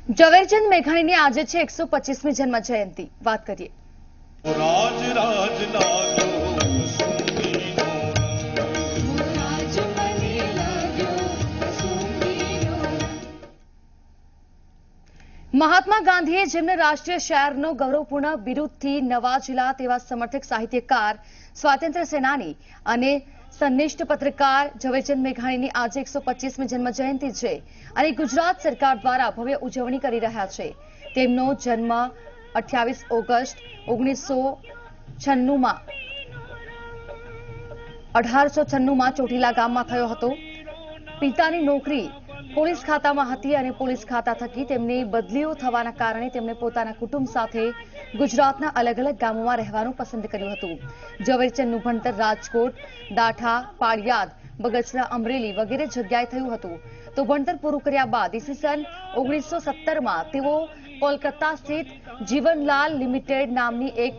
ઝવેરચંદ મેઘાણીની આજે છે 125મી જન્મ જયંતિ। વાત કરીએ મહાત્મા ગાંધીએ જેમને રાષ્ટ્રીય શાયરનો ગૌરવપૂર્ણ બિરુદથી નવાજેલા તેવા સમર્થક સાહિત્યકાર, સ્વાતંત્ર્ય સેનાની અને સંનિષ્ઠ પત્રકાર ઝવેરચંદ મેઘાણીની આજે 125મી જન્મ જયંતિ છે અને ગુજરાત સરકાર દ્વારા ભવ્ય ઉજવણી કરી રહ્યા છે। તેમનો જન્મ 28 ઓગસ્ટ 1896માં ચોટીલા ગામમાં થયો હતો। પિતાની નોકરી પોલીસ ખાતામાં હતી અને પોલીસ ખાતા થકી તેમની બદલીઓ થવાના કારણે તેમણે પોતાના કુટુંબ સાથે ગુજરાતના અલગ અલગ ગામોમાં રહેવાનું પસંદ કર્યું હતું। ઝવેરચંદનું ભણતર રાજકોટ, દાઠા, પાળિયાદ, બગસરા, અમરેલી વગેરે જગ્યાએ થયું હતું। તો ભણતર પૂરું કર્યા બાદ ઈસવીસન 1917માં તેઓ કોલકાતા સ્થિત જીવનલાલ લિમિટેડ નામની એક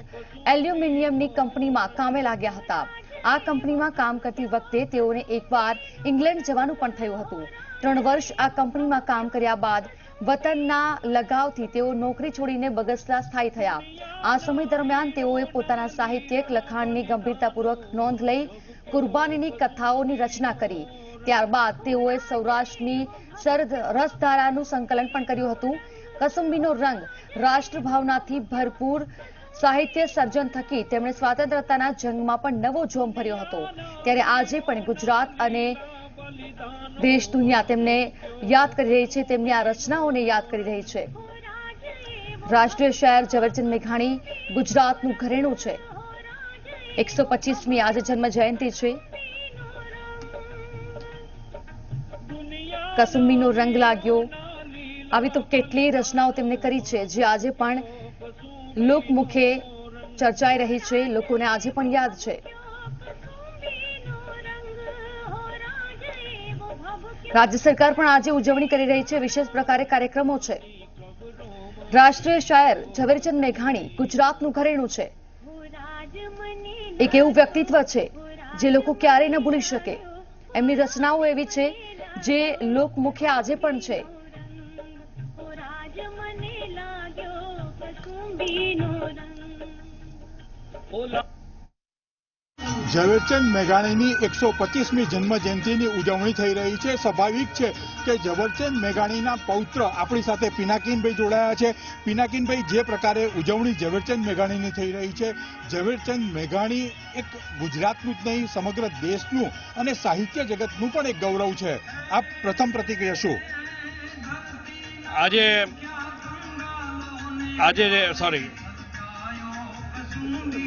એલ્યુમિનિયમની કંપનીમાં કામે લાગ્યા હતા। આ કંપનીમાં કામ કરતી વખતે તેઓને એકવાર ઇંગ્લેન્ડ જવાનું પણ થયું હતું। 3 વર્ષ આ કંપનીમાં કામ કર્યા બાદ વતનના લગાવથી તેઓ નોકરી છોડીને બગસરા સ્થાયી થયા। આ સમય દરમિયાન તેઓએ પોતાના સાહિત્યિક લખાણની ગંભીરતાપૂર્વક નોંધ લઈ કુરબાનીની કથાઓની રચના કરી। ત્યારબાદ તેઓએ સૌરાષ્ટ્રની રસધારાનું સંકલન પણ કર્યું હતું। કસુંબીનો રંગ રાષ્ટ્રભાવનાથી ભરપૂર સાહિત્ય સર્જન થકી તેમણે સ્વાતંત્ર્યતાના જંગમાં પણ નવો જોમ ભર્યો હતો। ત્યારે આજે પણ ગુજરાત અને દેશ દુનિયા તેમને યાદ કરી રહી છે, તેમની આ રચનાઓને યાદ કરી રહી છે। રાષ્ટ્રીય શાયર ઝવેરચંદ મેઘાણી ગુજરાતનું ઘરેણું છે। 125મી આજે જન્મ જયંતિ છે। કસુંબીનો રંગ લાગ્યો, આવી તો કેટલી રચનાઓ તેમણે કરી છે જે આજે પણ લોકમુખે ચર્ચાઈ રહી છે, લોકોને આજે પણ યાદ છે। રાજ્ય સરકાર પણ આજે ઉજવણી કરી રહી છે, વિશેષ પ્રકારે કાર્યક્રમો છે। રાષ્ટ્રીય શાયર ઝવેરચંદ મેઘાણી ગુજરાતનું ઘરેણું છે। એક એવું વ્યક્તિત્વ છે જે લોકો ક્યારેય ન ભૂલી શકે। એમની રચનાઓ એવી છે જે લોકમુખે આજે પણ છે। ઝવેરચંદ મેઘાણીની 125મી જન્મ જયંતિની ઉજવણી થઈ રહી છે। સ્વાભાવિક છે કે ઝવેરચંદ મેઘાણીના પૌત્ર આપણી સાથે પિનાકીનભાઈ જોડાયા છે। પિનાકીનભાઈ, જે પ્રકારે ઉજવણી ઝવેરચંદ મેઘાણીની થઈ રહી છે, ઝવેરચંદ મેઘાણી એક ગુજરાતનું જ નહીં સમગ્ર દેશનું અને સાહિત્ય જગતનું પણ એક ગૌરવ છે। આપ પ્રથમ પ્રતિક્રિયા શું?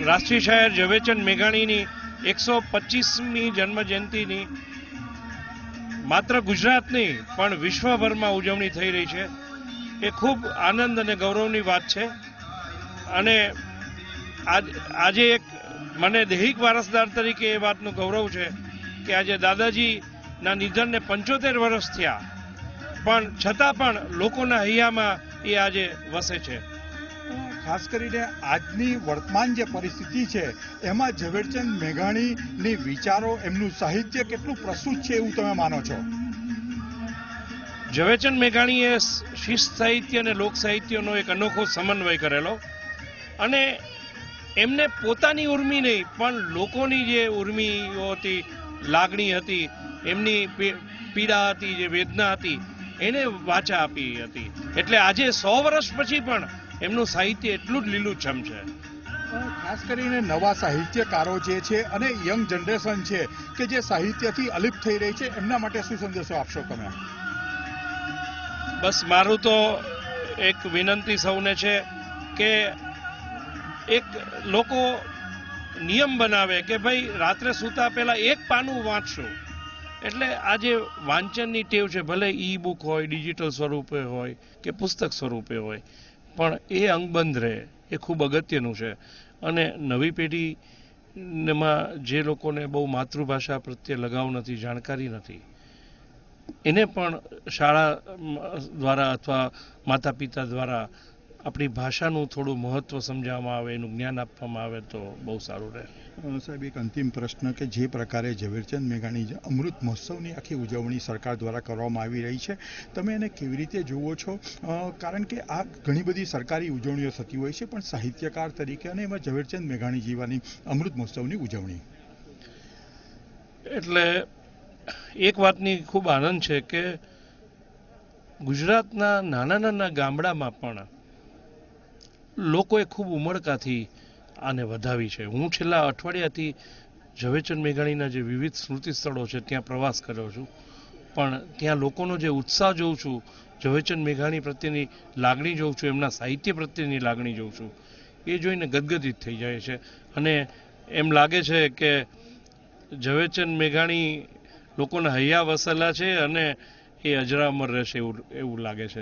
રાષ્ટ્રીય શાયર ઝવેરચંદ મેઘાણીની 125મી જન્મ જયંતિની માત્ર ગુજરાત નહીં પણ વિશ્વભરમાં ઉજવણી થઈ રહી છે। એ ખૂબ આનંદ અને ગૌરવની વાત છે અને આજે એક મને દૈહિક વારસદાર તરીકે એ વાતનું ગૌરવ છે કે આજે દાદાજીના નિધનને 75 વર્ષ થયા, પણ છતાં પણ લોકોના હૈયામાં એ આજે વસે છે। ખાસ કરીને આજની વર્તમાન જે પરિસ્થિતિ છે એમાં ઝવેરચંદ મેઘાણીની વિચારો, એમનું સાહિત્ય કેટલું પ્રસ્તુત છે એવું તમે માનો છો? ઝવેરચંદ મેઘાણીએ શિસ્ત સાહિત્ય અને લોક સાહિત્યનો એક અનોખો સમન્વય કરેલો અને એમને પોતાની ઉર્મિ નહીં પણ લોકોની જે ઉર્મિઓ હતી, લાગણી હતી, એમની પીડા હતી, જે વેદના હતી, એને વાચા આપી હતી। એટલે આજે 100 વર્ષ પછી પણ એમનું સાહિત્ય એટલું જ લીલુંછમ છે। ખાસ કરીને નવા સાહિત્યકારો જે છે અને યંગ જનરેશન છે કે જે સાહિત્યથી અલિપ્ત થઈ રહી છે, એમના માટે શું સંદેશો આપશો તમે? બસ મારું તો એક વિનંતી સૌને છે કે એક લોકો નિયમ બનાવે કે ભાઈ રાત્રે સૂતા પહેલા એક પાનું વાંચશું। એટલે આજે વાંચનની ટેવ છે, ભલે ઈ બુક હોય, ડિજિટલ સ્વરૂપે હોય કે પુસ્તક સ્વરૂપે હોય, પણ એ અંગબંધ રહે, એ ખૂબ અગત્યનું છે। અને નવી પેઢીમાં જે લોકોને બહુ માતૃભાષા પ્રત્યે લગાવ નથી, જાણકારી નથી, એને પણ શાળા દ્વારા અથવા માતા પિતા દ્વારા આપણી ભાષાનું થોડું મહત્વ સમજાવવામાં આવે, એનું જ્ઞાન આપવામાં આવે તો બહુ સારું રહે. સાહેબ, એક અંતિમ પ્રશ્ન કે જે પ્રકારે ઝવેરચંદ મેઘાણી અમૃત મહોત્સવની આખી ઉજવણી સરકાર દ્વારા કરવામાં આવી રહી છે, તમે એને કેવી રીતે જુઓ છો? કારણ કે આ ઘણી બધી સરકારી ઉજવણીઓ થતી હોય છે, પણ સાહિત્યકાર તરીકે અને એમાં ઝવેરચંદ મેઘાણી જીવાની અમૃત મહોત્સવની ઉજવણી. એટલે એક વાતની ખૂબ આનંદ છે કે ગુજરાતના નાના નાના ગામડામાં પણ લોકોએ ખૂબ ઉમળકાથી આને વધાવી છે. હું છેલ્લા અઠવાડિયાથી ઝવેરચંદ મેઘાણીના જે વિવિધ સ્મૃતિ સ્થળો છે ત્યાં પ્રવાસ કર્યો છું, પણ ત્યાં લોકોનો જે ઉત્સાહ જોઉં છું, ઝવેરચંદ મેઘાણી પ્રત્યેની લાગણી જોઉં છું, એમના સાહિત્ય પ્રત્યેની લાગણી જોઉં છું, એ જોઈને ગદગદિત થઈ જાય છે. અને એમ લાગે છે કે ઝવેરચંદ મેઘાણી લોકોના હૈયા વસેલા છે અને એ અજરામર રહેશે એવું લાગે છે.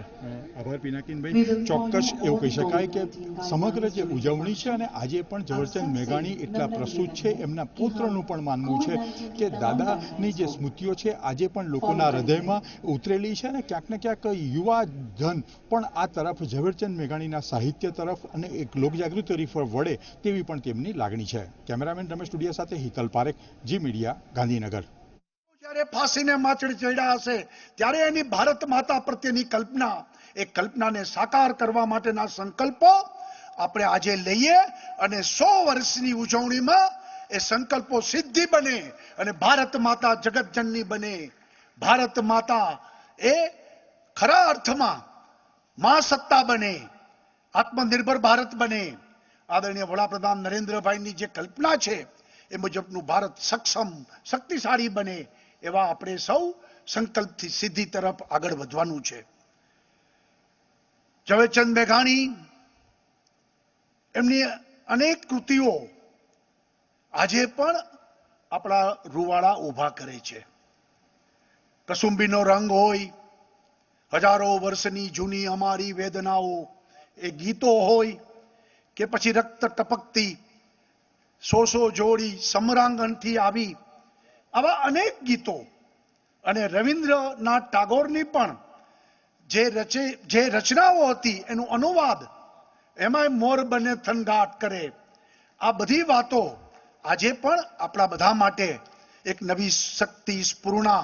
આભાર પિનાકીનભાઈ. ચોક્કસ એવું કહી શકાય કે સમગ્ર જે ઉજવણી છે અને આજે પણ ઝવેરચંદ મેઘાણી એટલા પ્રસ્તુત છે, એમના પુત્રનું પણ માનવું છે કે દાદાની જે સ્મૃતિઓ છે આજે પણ લોકોના હૃદયમાં ઉતરેલી છે અને ક્યાંક ને ક્યાંક યુવા ધન પણ આ તરફ ઝવેરચંદ મેઘાણીના સાહિત્ય તરફ અને એક લોકજાગૃતિ તરફ વળે તેવી પણ તેમની લાગણી છે. કેમેરામેન રમેશ સ્ટુડિયો સાથે હિતલ પારેખ, જી મીડિયા, ગાંધીનગર. જ્યારે ફાંસીને માચડે ચડ્યા હશે ત્યારે એની ભારત માતા પ્રત્યેની કલ્પના, એ કલ્પનાને સાકાર કરવા માટેના સંકલ્પો આપણે આજે લઈએ અને 100 વર્ષની ઉજવણીમાં એ સંકલ્પો સિદ્ધિ બને અને ભારત માતા જગતજનની બને. ભારત માતા એ ખરા અર્થમાં મા સત્તા બને, આત્મનિર્ભર ભારત બને. આદરણીય વડાપ્રધાન નરેન્દ્રભાઈની જે કલ્પના છે એ મુજબનું ભારત સક્ષમ, શક્તિશાળી બને, એવા આપણે સૌ સંકલ્પથી સિદ્ધિ તરફ આગળ વધવાનું છે. ઝવેરચંદ મેઘાણી એમની અનેક કૃતિઓ આજે પણ આપણા રૂવાડા ઊભા કરે છે. કસુંબીનો રંગ હોય, હજારો વર્ષની જૂની અમારી વેદનાઓ, એ ગીતો હોય કે પછી રક્ત ટપકતી સોસો જોડી સમરાંગણથી આવી, આવા અનેક ગીતો. અને રવિન્દ્રનાથ ટાગોરની પણ જે રચનાઓ હતી એનું અનુવાદ, એમાંય મોર બને થનગાટ કરે. આ બધી વાતો આજે પણ આપણા બધા માટે એક નવી શક્તિ, સ્ફૂર્ણા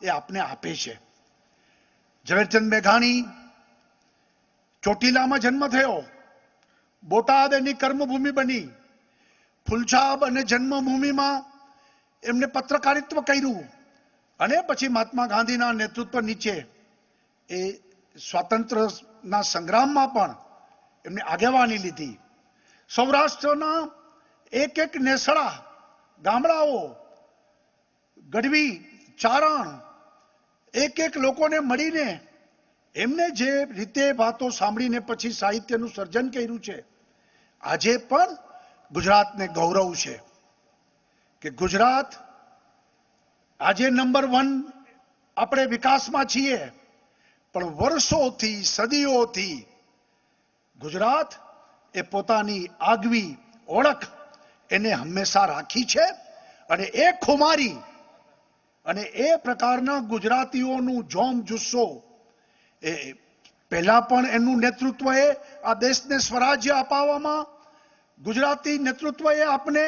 એ આપને આપે છે. ઝવેરચંદ મેઘાણી ચોટીલામાં જન્મ થયો, બોટાદ એની કર્મભૂમિ બની, ફુલછાબ અને જન્મભૂમિમાં એમને પત્રકારિત્વ કર્યું અને પછી મહાત્મા ગાંધીના નેતૃત્વ નીચે એ સ્વાતંત્ર્યના સંગ્રામમાં પણ એમને આગેવાની લીધી. સૌરાષ્ટ્રના એક એક નેસડા ગામડાઓ, ગઢવી, ચારણ, એક એક લોકોને મળીને એમને જે રીતે વાતો સાંભળીને પછી સાહિત્યનું સર્જન કર્યું છે, આજે પણ ગુજરાતને ગૌરવ છે કે ગુજરાત આજે નંબર 1 આપણે વિકાસમાં છીએ, પણ વર્ષોથી, સદીઓથી ગુજરાત એ પોતાની આગવી ઓળખ એને હંમેશા રાખી છે. અને એ ખુમારી અને એ પ્રકારના ગુજરાતીઓનું જોમ જુસ્સો, એ પહેલા પણ એનું નેતૃત્વએ આ દેશને સ્વરાજ્ય અપાવવામાં, ગુજરાતી નેતૃત્વએ આપને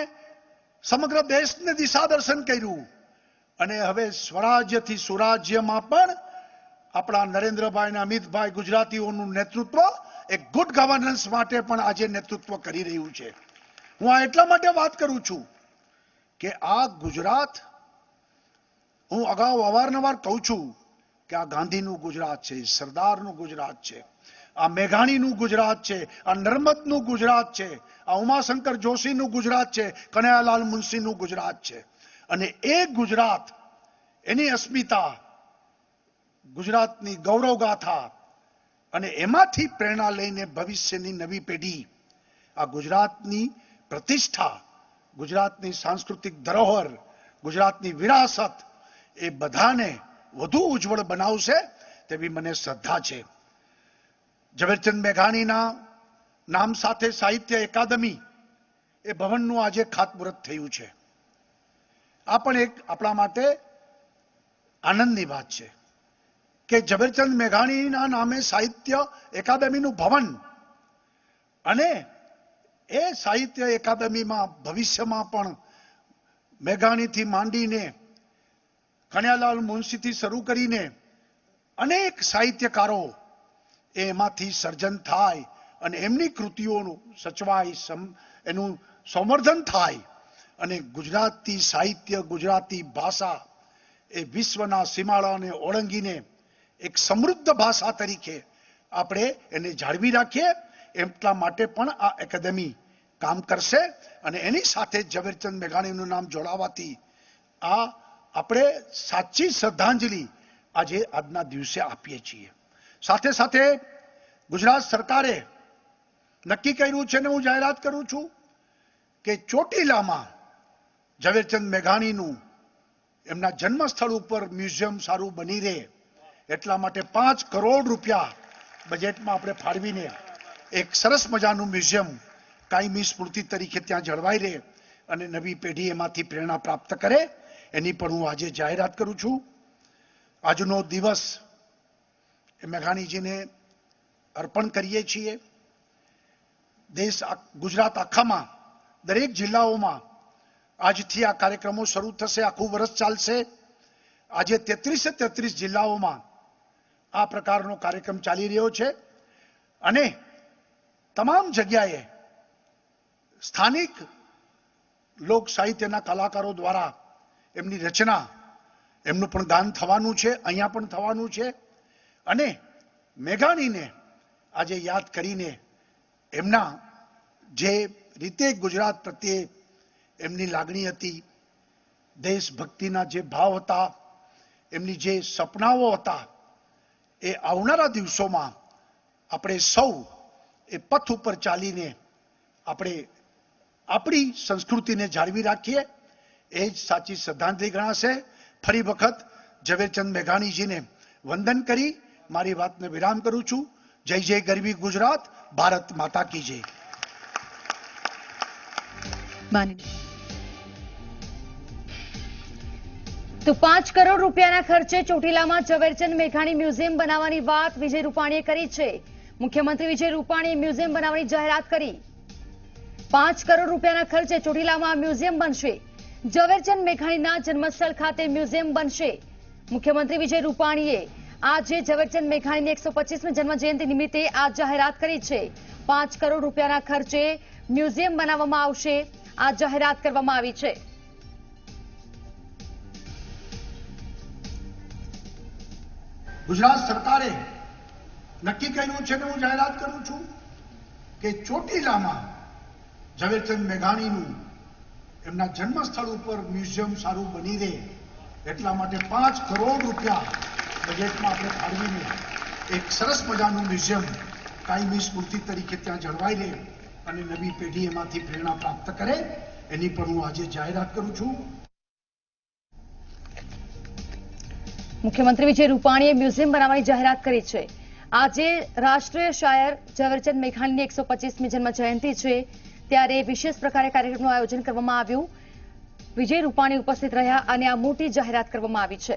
સમગ્ર દેશને દિશા દર્શન કર્યું. અને હવે સ્વરાજ્યથી સુરાજ્યમાં પણ આપણા નરેન્દ્રભાઈ અને અમિતભાઈ ગુજરાતીઓનું નેતૃત્વ એક ગુડ ગવર્નન્સ માટે પણ આજે નેતૃત્વ કરી રહ્યું છે. હું આ એટલા માટે વાત કરું છું કે આ ગુજરાત, હું અગાઉ અવારનવાર કહું છું કે આ ગાંધીનું ગુજરાત છે, સરદારનું ગુજરાત છે, આ મેઘાણીનું ગુજરાત છે, આ નર્મદનું ગુજરાત છે, આ ઉમાશંકર જોશીનું ગુજરાત છે, કનૈયાલાલ મુનશીનું ગુજરાત છે. અને એ ગુજરાત, એની અસ્મિતા, ગુજરાતની ગૌરવ ગાથા, અને એમાંથી પ્રેરણા લઈને ભવિષ્યની નવી પેઢી આ ગુજરાતની પ્રતિષ્ઠા, ગુજરાતની સાંસ્કૃતિક ધરોહર, ગુજરાતની વિરાસત એ બધાને વધુ ઉજ્જવળ બનાવશે તેવી મને શ્રદ્ધા છે. ઝવેરચંદ મેઘાણીના નામ સાથે સાહિત્ય એકાદમી એ ભવનનું આજે ખાતમુહૂર્ત થયું છે. આ પણ એક આપણા માટે આનંદની વાત છે કે ઝવેરચંદ મેઘાણીના નામે સાહિત્ય એકાદમીનું ભવન અને એ સાહિત્ય એકાડેમીમાં ભવિષ્યમાં પણ મેઘાણીથી માંડીને કનૈયાલાલ મુનશીથી શરૂ કરીને અનેક સાહિત્યકારો એમાંથી સર્જન થાય અને એમની કૃતિઓનું સચવાય, એનું સંવર્ધન થાય અને ગુજરાતી સાહિત્ય, ગુજરાતી ભાષા એ વિશ્વના સીમાડાને ઓળંગીને એક સમૃદ્ધ ભાષા તરીકે આપણે એને જાળવી રાખીએ, એટલા માટે પણ આ એકેડેમી કામ કરશે. અને એની સાથે ઝવેરચંદ મેઘાણીનું નામ જોડાવાથી આ આપણે સાચી શ્રદ્ધાંજલિ આજે આજના દિવસે આપીએ છીએ. સાથે સાથે ગુજરાત સરકારે નક્કી કર્યું છે ને હું જાહેરાત કરું છું કે ચોટીલામાં ઝવેરચંદ મેઘાણીનું એમના જન્મસ્થળ ઉપર મ્યુઝિયમ સારું બની રહે એટલા માટે 5 કરોડ રૂપિયા બજેટમાં આપણે ફાળવીને એક સરસ મજાનું મ્યુઝિયમ કાયમી સ્મૃતિ તરીકે ત્યાં જળવાઈ રહે અને નવી પેઢી એમાંથી પ્રેરણા પ્રાપ્ત કરે એની પણ હું આજે જાહેરાત કરું છું. આજનો દિવસ એ મેઘાણીજીને અર્પણ કરીએ છીએ. ગુજરાત આખામાં દરેક જિલ્લાઓમાં આજથી આ કાર્યક્રમો શરૂ થશે, આખું વર્ષ ચાલશે. આજે 33 જિલ્લાઓમાં આ પ્રકારનો કાર્યક્રમ ચાલી રહ્યો છે અને તમામ જગ્યાએ સ્થાનિક લોક સાહિત્યના કલાકારો દ્વારા એમની રચના, એમનું પણ ગાન થવાનું છે, અહીંયા પણ થવાનું છે. અને મેઘાણીને આજે યાદ કરીને એમના જે રીતે ગુજરાત પ્રત્યે એમની લાગણી હતી, દેશભક્તિના જે ભાવ હતા, એમની જે સપનાઓ હતા, એ આવનારા દિવસોમાં આપણે સૌ એ પથ ઉપર ચાલીને આપણે આપણી સંસ્કૃતિને જાળવી રાખીએ એ જ સાચી શ્રદ્ધાંજલિ ગણાશે. ફરી વખત ઝવેરચંદ મેઘાણીજીને વંદન કરી મારી વાતને વિરામ કરું છું. જય જય ગરવી ગુજરાત, ભારત માતા કી જય. તો 5 કરોડ રૂપિયાના ખર્ચે ચોટીલામાં ઝવેરચંદ મેઘાણી મ્યુઝિયમ બનાવવાની વાત વિજય રૂપાણીએ કરી છે. મુખ્યમંત્રી વિજય રૂપાણીએ મ્યુઝિયમ બનાવવાની જાહેરાત કરી. 5 કરોડ રૂપિયાના ખર્ચે ચોટીલામાં મ્યુઝિયમ બનશે. ઝવેરચંદ મેઘાણીના જન્મસ્થળ ખાતે મ્યુઝિયમ બનશે. મુખ્યમંત્રી વિજય રૂપાણીએ આજે ઝવેરચંદ મેઘાણીની 125મી જન્મજયંતિ નિમિત્તે આ જાહેરાત કરી છે. 5 કરોડ રૂપિયાના ખર્ચે મ્યુઝિયમ બનાવવામાં આવશે. આ જાહેરાત કરવામાં આવી છે. ગુજરાત સરકારે નક્કી કર્યું છે ને હું જાહેરાત કરું છું કે ચોટીલામાં ઝવેરચંદ મેઘાણીનું એમના જન્મસ્થળ ઉપર મ્યુઝિયમ સારું બની રહે એટલા માટે 5 કરોડ રૂપિયા બજેટમાં આપણે ફાળવીને એક સરસ મજાનું મ્યુઝિયમ કાયમી સ્મૃતિ તરીકે ત્યાં જળવાઈ રહે અને નવી પેઢી એમાંથી પ્રેરણા પ્રાપ્ત કરે એની પણ હું આજે જાહેરાત કરું છું. મુખ્યમંત્રી વિજય રૂપાણીએ મ્યુઝિયમ બનાવવાની જાહેરાત કરી છે. આજે રાષ્ટ્રીય શાયર ઝવેરચંદ મેઘાણીની 125મી જન્મજયંતિ છે ત્યારે વિશેષ પ્રકારે કાર્યક્રમનું આયોજન કરવામાં આવ્યું. વિજય રૂપાણી ઉપસ્થિત રહ્યા અને આ મોટી જાહેરાત કરવામાં આવી છે.